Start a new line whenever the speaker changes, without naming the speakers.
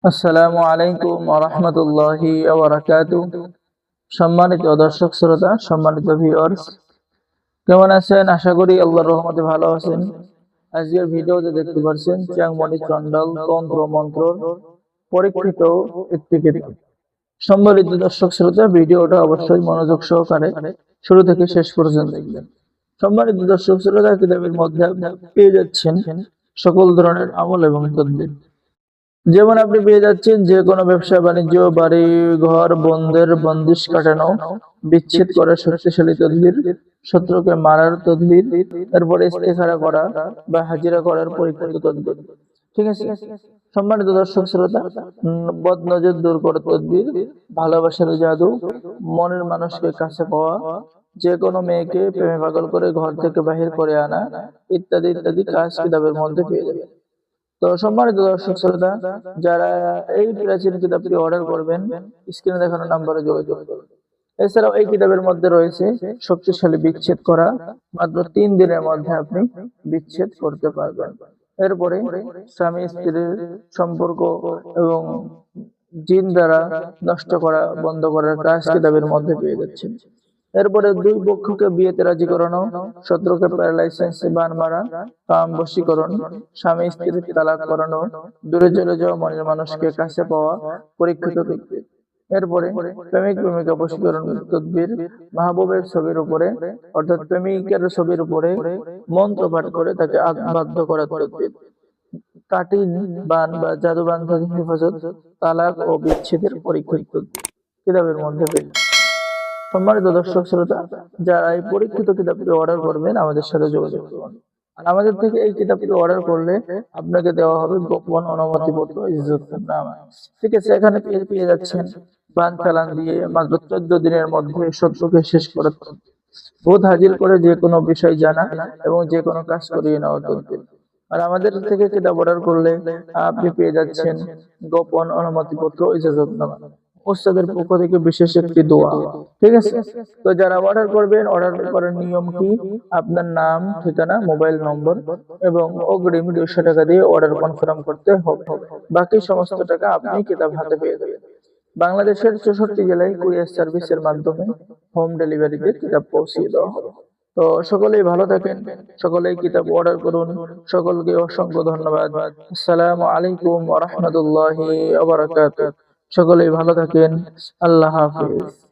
আসসালামু আলাইকুম ওয়া রাহমাতুল্লাহি ওয়া বারাকাতুহু। সম্মানিত দর্শক শ্রোতা, সম্মানিত ভিউয়ার্স, কেমন আছেন? আশা করি আল্লাহর রহমতে ভালো আছেন। আজকের ভিডিওতে দেখতে পাচ্ছেন চ্যাংমণি চন্ডাল তন্ত্র মন্ত্রর পরীক্ষিত একটি কিতাব। সম্মানিত দর্শক শ্রোতা, ভিডিওটা অবশ্যই মনোযোগ সহকারে শুরু থেকে শেষ পর্যন্ত দেখবেন। সম্মানিত দর্শক শ্রোতা, কিতাবের মধ্যে আপনি পেয়ে যাচ্ছেন সকল ধরনের আমল এবং তদবির। যেমন আপনি পেয়ে যাচ্ছেন যে কোনো ব্যবসা বাণিজ্য, বাড়ি ঘর বন্ধের বন্দিশ কাটানো, বিচ্ছেদ করার শক্তিশালী তদবির, শত্রুকে মারার তদবির, তারপরে ইস্তেখারা করা বা হাজিরা করার পরীক্ষিত তদবির। ঠিক আছে সম্মানিত দর্শক শ্রোতা, বদ নজর দূর করার তদবির, ভালোবাসার জাদু, মনের মানুষকে কাছে পাওয়া, যে কোনো মেয়েকে প্রেমে পাগল করে ঘর থেকে বাহির করে আনা, ইত্যাদি ইত্যাদি কাজ কিতাবের মধ্যে পেয়ে যাবেন। তো সম্মানিত দর্শক শ্রোতা, যারা এই প্রাচীন কিতাবটি অর্ডার করবেন, স্ক্রিনে দেখানো নাম্বারে যোগাযোগ করবেন। এছাড়াও এই কিতাবের মধ্যে রয়েছে শক্তিশালী বিচ্ছেদ করা, মাত্র 3 দিনের মধ্যে আপনি বিচ্ছেদ করতে পারবেন। এরপরে স্বামী স্ত্রীর সম্পর্ক এবং জিন দ্বারা নষ্ট করা বন্ধ করার কাজ কিতাবের মধ্যে পেয়ে যাচ্ছেন। এরপরে দুই পক্ষকে বিয়েতে রাজি করানো, শত্রুকে প্যারালাইসিস বান মারা, কাম বশীকরণ, স্বামী স্ত্রীর তালাক করানো, দূরে চলে যাওয়া মনের মানুষকে কাছে পাওয়া, পরীক্ষিত তদবির। এরপরে প্রেমিক প্রেমিকা বশীকরণ তদবির, মাহবুবের ছবির উপরে অর্থাৎ প্রেমিকের ছবির উপরে মন্ত্র পাঠ করে তাকে বাধ্য করা তদবির, কাটিন বান বা জাদুবান থেকে হেফাজত, তালাক ও বিচ্ছেদের পরীক্ষিত কিতাবের মধ্যে পেয়ে। সম্মানিত দর্শক শ্রোতা, যারা এই পরীক্ষিত কিতাবটি অর্ডার করবেন আমাদের সাথে যোগাযোগ করুন। আর আমাদের থেকে এই কিতাবটি অর্ডার করলে আপনাকে দেওয়া হবে গোপন অনুমতিপত্র, ইজ্জতনামা। ঠিক আছে, এখানে পেয়ে যাচ্ছেন বান চালান দিয়ে মাত্র 14 দিনের মধ্যে শত্রুকে শেষ করে ভূত হাজির করে যে কোনো বিষয় জানা এবং যে কোনো কাজ করিয়ে নেওয়া তদবির। আর আমাদের থেকে কিতাব অর্ডার করলে আপনি পেয়ে যাচ্ছেন গোপন অনুমতিপত্র, ইজাজতনামা, ওস্তাদের পক্ষ থেকে বিশেষ একটি দোয়া। ঠিক আছে, তো যারা অর্ডার করবেন, অর্ডার করার নিয়ম কি? আপনার নাম, ঠিকানা, মোবাইল নম্বর এবং অগ্রিম 200 টাকা দিয়ে অর্ডার কনফার্ম করতে হবে। বাকি সমস্ত টাকা আপনি কিতাব হাতে পেয়ে যাবেন। বাংলাদেশের 64 জেলায় কুরিয়ার সার্ভিসের মাধ্যমে হোম ডেলিভারিতে কিতাব পৌঁছিয়ে দেওয়া হবে। তো সকলেই ভালো থাকেন, সকলেই কিতাব অর্ডার করুন। সকলকে অসংখ্য ধন্যবাদ। আসসালামু আলাইকুম ওয়া রাহমাতুল্লাহি ওয়া বারাকাতুহু। সকলেই ভালো থাকেন। আল্লাহ হাফেজ।